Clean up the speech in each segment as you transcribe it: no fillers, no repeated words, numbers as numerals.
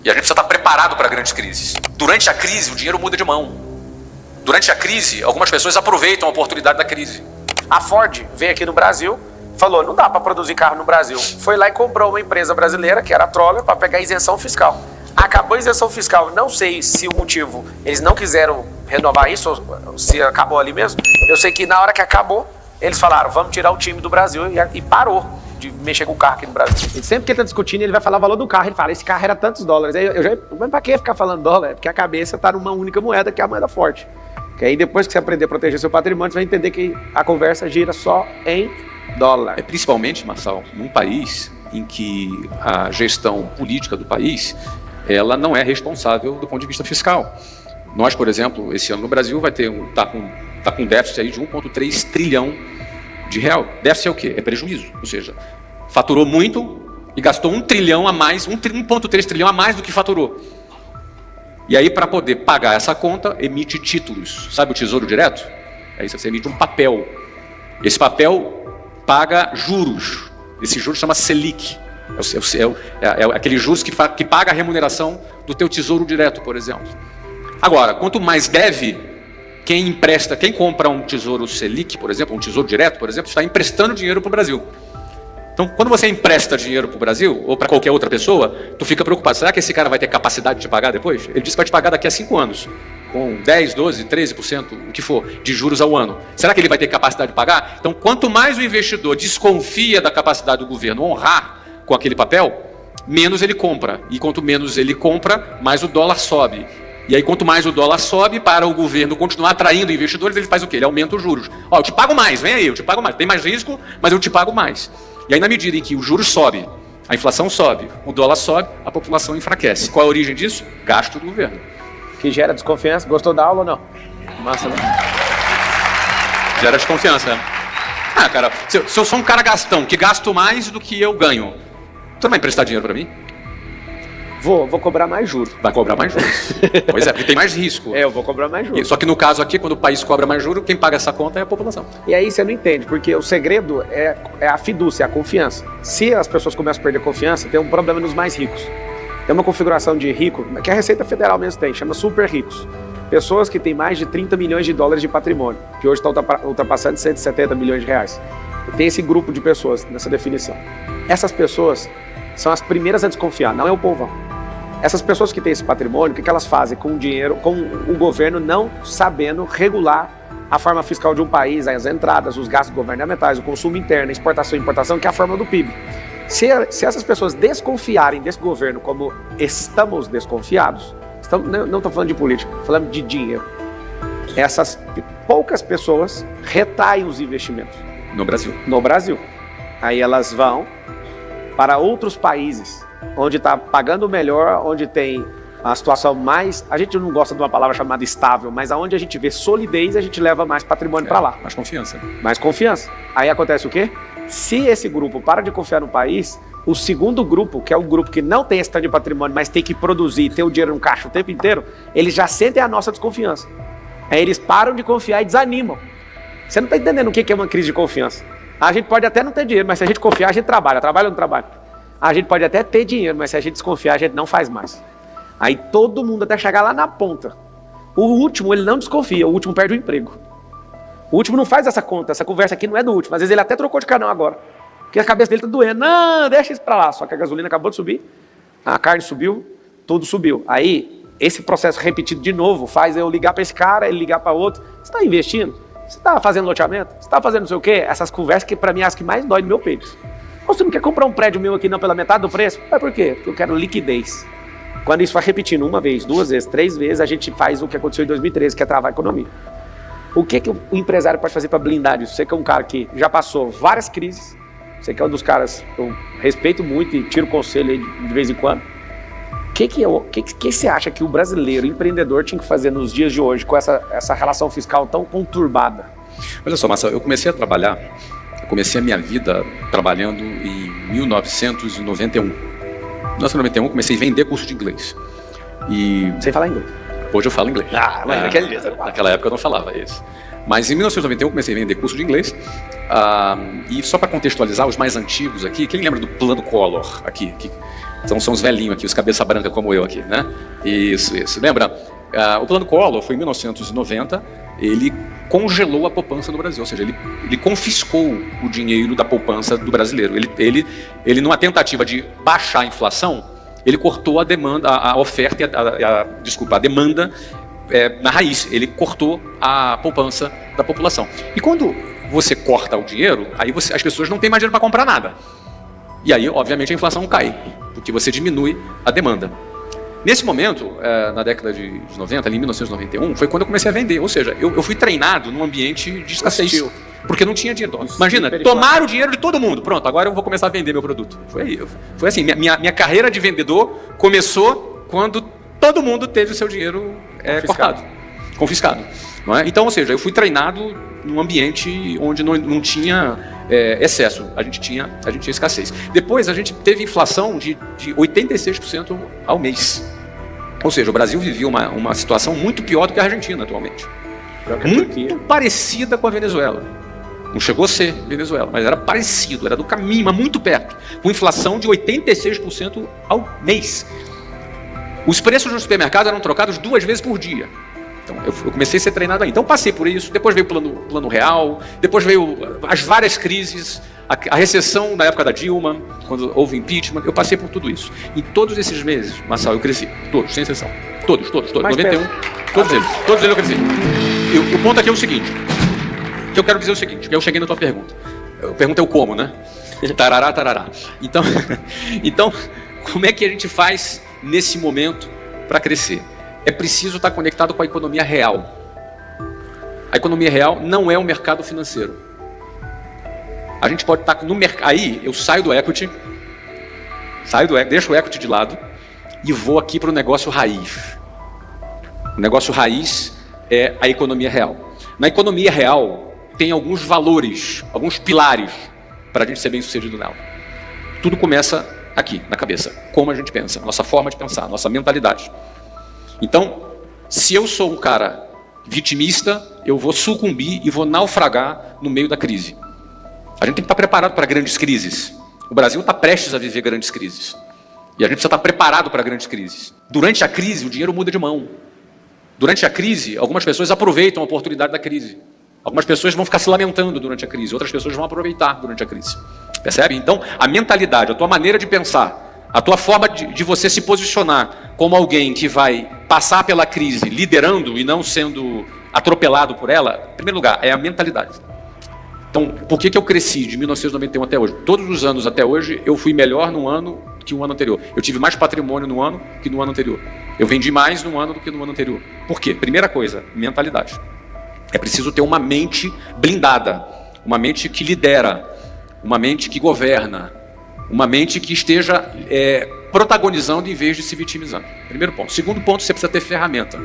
E a gente precisa estar preparado para grandes crises. Durante a crise, o dinheiro muda de mão. Durante a crise, algumas pessoas aproveitam a oportunidade da crise. A Ford veio aqui no Brasil, falou, não dá para produzir carro no Brasil. Foi lá e comprou uma empresa brasileira, que era a Troller, para pegar isenção fiscal. Acabou a isenção fiscal, não sei se o motivo, eles não quiseram renovar isso, ou se acabou ali mesmo. Eu sei que na hora que acabou, eles falaram, vamos tirar o time do Brasil e parou de mexer com o carro aqui no Brasil. E sempre que ele tá discutindo, ele vai falar o valor do carro, ele fala, esse carro era tantos dólares. Aí mas pra que ficar falando dólar? É porque a cabeça tá numa única moeda, que é a moeda forte. Que aí depois que você aprender a proteger seu patrimônio, você vai entender que a conversa gira só em dólar. Principalmente, Marçal, num país em que a gestão política do país, ela não é responsável do ponto de vista fiscal. Nós, por exemplo, esse ano no Brasil vai ter tá com déficit aí de 1,3 trilhão de real. Déficit é o quê? É prejuízo. Ou seja, faturou muito e gastou 1 trilhão a mais, 1,3 trilhão a mais do que faturou. E aí, para poder pagar essa conta, emite títulos. Sabe o Tesouro Direto? Aí você emite um papel. Esse papel paga juros. Esse juros chama Selic. É aquele juros que paga a remuneração do teu Tesouro Direto, por exemplo. Agora, quanto mais deve, quem compra um Tesouro Selic, por exemplo, um Tesouro Direto, por exemplo, está emprestando dinheiro para o Brasil. Então, quando você empresta dinheiro para o Brasil, ou para qualquer outra pessoa, tu fica preocupado, será que esse cara vai ter capacidade de te pagar depois? Ele disse que vai te pagar daqui a 5 anos, com 10, 12, 13%, o que for, de juros ao ano. Será que ele vai ter capacidade de pagar? Então, quanto mais o investidor desconfia da capacidade do governo honrar com aquele papel, menos ele compra. E quanto menos ele compra, mais o dólar sobe. E aí, quanto mais o dólar sobe, para o governo continuar atraindo investidores, ele faz o quê? Ele aumenta os juros. Ó, eu te pago mais, vem aí, eu te pago mais. Tem mais risco, mas eu te pago mais. E aí, na medida em que o juros sobe, a inflação sobe, o dólar sobe, a população enfraquece. Qual é a origem disso? Gasto do governo. Que gera desconfiança. Gostou da aula ou não? Massa, né? Gera desconfiança. Ah, cara, se eu sou um cara gastão, que gasto mais do que eu ganho, tu não vai emprestar dinheiro para mim? Vou cobrar mais juros. Vai cobrar mais juros. Pois é, porque tem mais risco. Eu vou cobrar mais juros. Só que no caso aqui, quando o país cobra mais juros, quem paga essa conta é a população. E aí você não entende, porque o segredo é a fidúcia, a confiança. Se as pessoas começam a perder confiança, tem um problema nos mais ricos. Tem uma configuração de rico, que a Receita Federal mesmo tem, chama super ricos. Pessoas que têm mais de 30 milhões de dólares de patrimônio, que hoje está ultrapassando 170 milhões de reais. Tem esse grupo de pessoas nessa definição. Essas pessoas são as primeiras a desconfiar, não é o povão. Essas pessoas que têm esse patrimônio, o que elas fazem com o dinheiro, com o governo não sabendo regular a forma fiscal de um país, as entradas, os gastos governamentais, o consumo interno, a exportação e importação, que é a forma do PIB. Se essas pessoas desconfiarem desse governo como estamos desconfiados, não estou falando de política, estou falando de dinheiro. Essas poucas pessoas retraem os investimentos. No Brasil. No Brasil. Aí elas vão para outros países, onde está pagando melhor, onde tem a situação mais... A gente não gosta de uma palavra chamada estável, mas aonde a gente vê solidez, a gente leva mais patrimônio para lá. Mais confiança. Mais confiança. Aí acontece o quê? Se esse grupo para de confiar no país, o segundo grupo, que é o grupo que não tem esse tanto de patrimônio, mas tem que produzir, ter o dinheiro no caixa o tempo inteiro, eles já sentem a nossa desconfiança. Aí eles param de confiar e desanimam. Você não está entendendo o que é uma crise de confiança. A gente pode até não ter dinheiro, mas se a gente confiar, a gente trabalha. Trabalha ou não trabalha? A gente pode até ter dinheiro, mas se a gente desconfiar, a gente não faz mais. Aí todo mundo até chegar lá na ponta. O último, ele não desconfia, o último perde o emprego. O último não faz essa conta, essa conversa aqui não é do último. Às vezes ele até trocou de canal agora, porque a cabeça dele tá doendo. Não, deixa isso pra lá. Só que a gasolina acabou de subir, a carne subiu, tudo subiu. Aí, esse processo repetido de novo faz eu ligar para esse cara, ele ligar para outro. Você está investindo? Você está fazendo loteamento? Você está fazendo não sei o quê? Essas conversas que para mim é as que mais dói no meu peito. Ou você não quer comprar um prédio meu aqui não pela metade do preço? Mas por quê? Porque eu quero liquidez. Quando isso vai repetindo uma vez, 2 vezes, 3 vezes, a gente faz o que aconteceu em 2013, que é travar a economia. O que o empresário pode fazer para blindar isso? Você que é um cara que já passou várias crises, você que é um dos caras que eu respeito muito e tiro conselho aí de vez em quando. O que você acha que o brasileiro, o empreendedor, tinha que fazer nos dias de hoje com essa relação fiscal tão conturbada? Olha só, Marcelo, eu comecei a minha vida trabalhando em 1991. Em 1991 comecei a vender curso de inglês. Sem falar inglês? Hoje eu falo inglês. Mas naquele dia, naquela época eu não falava isso. Mas em 1991 comecei a vender curso de inglês. E só para contextualizar, os mais antigos aqui, quem lembra do Plano Collor aqui? Então são os velhinhos aqui, os cabeça branca como eu aqui, né? Isso. Lembra? O Plano Collor foi em 1990, ele congelou a poupança no Brasil, ou seja, ele confiscou o dinheiro da poupança do brasileiro. Ele numa tentativa de baixar a inflação, ele cortou a demanda, a oferta e a demanda na raiz. Ele cortou a poupança da população. E quando você corta o dinheiro, aí as pessoas não têm mais dinheiro para comprar nada. E aí, obviamente, a inflação cai, porque você diminui a demanda. Nesse momento, na década de 90, ali em 1991, foi quando eu comecei a vender. Ou seja, eu fui treinado num ambiente de escassez. Porque não tinha dinheiro. Imagina, tomaram o dinheiro de todo mundo. Pronto, agora eu vou começar a vender meu produto. Foi assim, minha carreira de vendedor começou quando todo mundo teve o seu dinheiro confiscado. Não é? Então, ou seja, eu fui treinado num ambiente onde não tinha excesso, a gente tinha escassez. Depois a gente teve inflação de 86% ao mês. Ou seja, o Brasil vivia uma situação muito pior do que a Argentina atualmente. Muito parecida com a Venezuela. Não chegou a ser Venezuela, mas era parecido, era do caminho, mas muito perto. Com inflação de 86% ao mês. Os preços no supermercado eram trocados 2 vezes por dia. Então, eu comecei a ser treinado aí. Então, passei por isso. Depois veio o plano real. Depois veio as várias crises. A recessão na época da Dilma, quando houve impeachment. Eu passei por tudo isso. Em todos esses meses, Marçal, eu cresci. Todos, sem exceção. Todos. 91. Todos eles eu cresci. O ponto aqui é o seguinte. Que eu quero dizer o seguinte. Que eu cheguei na tua pergunta. A pergunta é o como, né? Tarará. Então, como é que a gente faz nesse momento para crescer? É preciso estar conectado com a economia real. A economia real não é o mercado financeiro. A gente pode estar no mercado. Aí eu saio do equity, deixo o equity de lado e vou aqui para o negócio raiz. O negócio raiz é a economia real. Na economia real tem alguns valores, alguns pilares para a gente ser bem sucedido nela. Tudo começa aqui, na cabeça. Como a gente pensa, a nossa forma de pensar, a nossa mentalidade. Então, se eu sou um cara vitimista, eu vou sucumbir e vou naufragar no meio da crise. A gente tem que estar preparado para grandes crises. O Brasil está prestes a viver grandes crises. E a gente precisa estar preparado para grandes crises. Durante a crise, o dinheiro muda de mão. Durante a crise, algumas pessoas aproveitam a oportunidade da crise. Algumas pessoas vão ficar se lamentando durante a crise, outras pessoas vão aproveitar durante a crise. Percebe? Então, a mentalidade, a tua maneira de pensar, a tua forma de você se posicionar como alguém que vai passar pela crise liderando e não sendo atropelado por ela, em primeiro lugar, é a mentalidade. Então, por que eu cresci de 1991 até hoje? Todos os anos até hoje, eu fui melhor num ano que o ano anterior. Eu tive mais patrimônio no ano que no ano anterior. Eu vendi mais no ano do que no ano anterior. Por quê? Primeira coisa, mentalidade. É preciso ter uma mente blindada, uma mente que lidera, uma mente que governa, uma mente que esteja protagonizando em vez de se vitimizando. Primeiro ponto. Segundo ponto, você precisa ter ferramenta.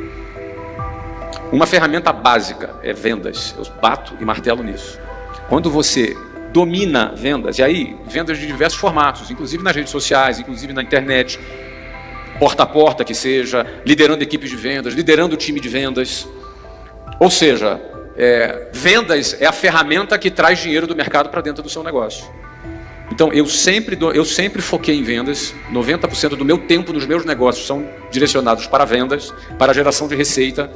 Uma ferramenta básica é vendas. Eu bato e martelo nisso. Quando você domina vendas, e aí vendas de diversos formatos, inclusive nas redes sociais, inclusive na internet, porta a porta que seja, liderando equipes de vendas, liderando o time de vendas. Ou seja, vendas é a ferramenta que traz dinheiro do mercado para dentro do seu negócio. Então, eu sempre foquei em vendas. 90% do meu tempo nos meus negócios são direcionados para vendas, para geração de receita.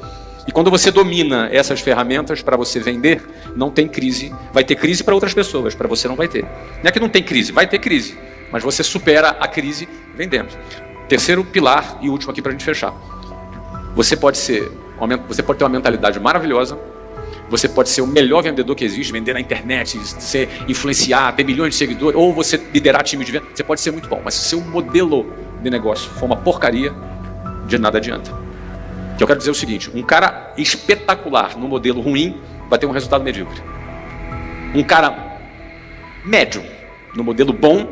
E quando você domina essas ferramentas para você vender, não tem crise. Vai ter crise para outras pessoas, para você não vai ter. Não é que não tem crise, vai ter crise. Mas você supera a crise vendendo. Terceiro pilar e último aqui para a gente fechar. Você pode ter uma mentalidade maravilhosa. Você pode ser o melhor vendedor que existe, vender na internet, você influenciar, ter milhões de seguidores, ou você liderar time de venda. Você pode ser muito bom, mas se seu modelo de negócio for uma porcaria, de nada adianta. O que eu quero dizer é o seguinte: um cara espetacular no modelo ruim vai ter um resultado medíocre. Um cara médio no modelo bom,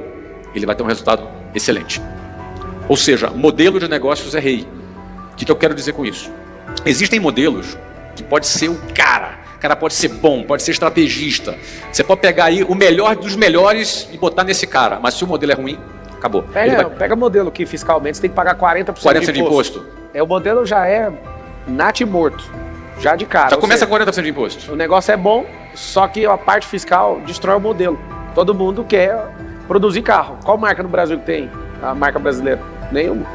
ele vai ter um resultado excelente. Ou seja, modelo de negócios é rei. O que eu quero dizer com isso? Existem modelos que pode ser o cara pode ser bom, pode ser estrategista. Você pode pegar aí o melhor dos melhores e botar nesse cara, mas se o modelo é ruim, acabou. Pega modelo que fiscalmente você tem que pagar 40% de imposto. O modelo já é nat morto, já de cara. Já começa com 40% de imposto. O negócio é bom, só que a parte fiscal destrói o modelo. Todo mundo quer produzir carro. Qual marca no Brasil que tem a marca brasileira? Nenhuma.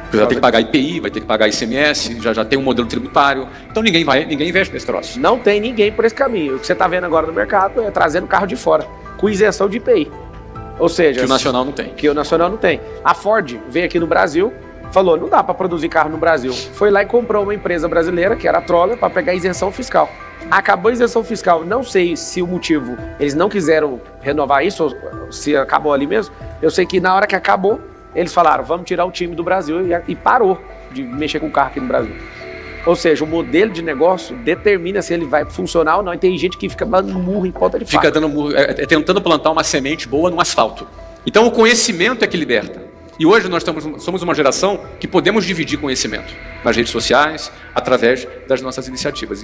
Porque vai ter que pagar IPI, vai ter que pagar ICMS, já tem um modelo tributário. Então ninguém investe nesse troço. Não tem ninguém por esse caminho. O que você está vendo agora no mercado é trazendo carro de fora, com isenção de IPI. Ou seja, Que o nacional não tem. Que o nacional não tem. A Ford veio aqui no Brasil, falou, não dá para produzir carro no Brasil. Foi lá e comprou uma empresa brasileira, que era a Troller, para pegar isenção fiscal. Acabou a isenção fiscal, não sei se o motivo, eles não quiseram renovar isso, ou se acabou ali mesmo. Eu sei que na hora que acabou, eles falaram, vamos tirar o time do Brasil e parou de mexer com o carro aqui no Brasil. Ou seja, o modelo de negócio determina se ele vai funcionar ou não. E tem gente que fica dando murro em ponta de faca. Fica dando murro, tentando plantar uma semente boa no asfalto. Então o conhecimento é que liberta. E hoje nós somos uma geração que podemos dividir conhecimento nas redes sociais, através das nossas iniciativas.